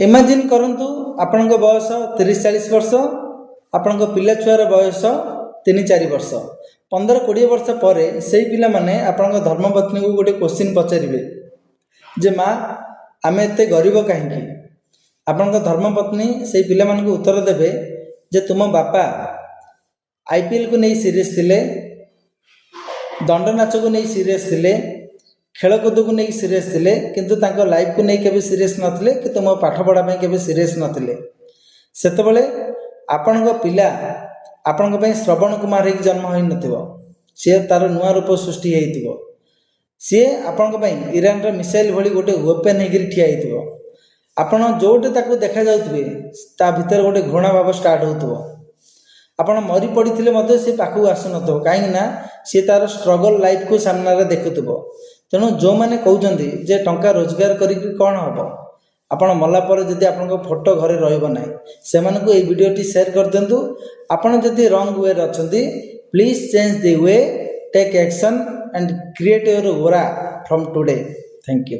Imagine करंतु आपण बयस 30-40 वर्ष, आपण पिला छुआर बयस 3-4 वर्ष, 15-20 वर्ष पर से पिला माने आपण धर्मपत्नी को गोटे क्वेश्चन पचारे जे माँ आम एत गरीब कहीं। आपण धर्मपत्नी से पिला मान को उत्तर देवे जे तुम बापा IPL को नहीं सीरीयस थिले, दंड नाच को नहीं सीरीयस थिले, खेलकूद को नहीं सीरीयस थिले, किंतु तांको लाइफ को नहीं केबे सीरीयस नथिले कि तुम पाठ पढ़ा पे केबे सीरीयस नथिले। सेतबेले आपण पिला आपण श्रवण कुमार होकर जन्म हो नथिबो, सी तार नुआ रूप सृष्टि होइतिबो, सी आपण इरान र मिसाइल भली गोटे वेपन होकर ठिया होइतिबो। आपण जोटे ताको देखा जाउतबे ता भीतर गोटे घृणा भाव स्टार्ट होतबो। आपण मरी पड़िथिले मते से पाखु आसु नथो, काहे ना सी तार स्ट्रगल लाइफ को सामना रे देखुतबो। तेणु जो मैंने कहते जे टंका रोजगार करी कौन हम, आपण मला पर जदि आपण फोटो घरे रहिबो नाही, से मानकु ए वीडियोटी शेयर कर देंतु। आपण जदि रॉन्ग वे रे अछंती, please change the way, take action and create your aura from today. Thank you.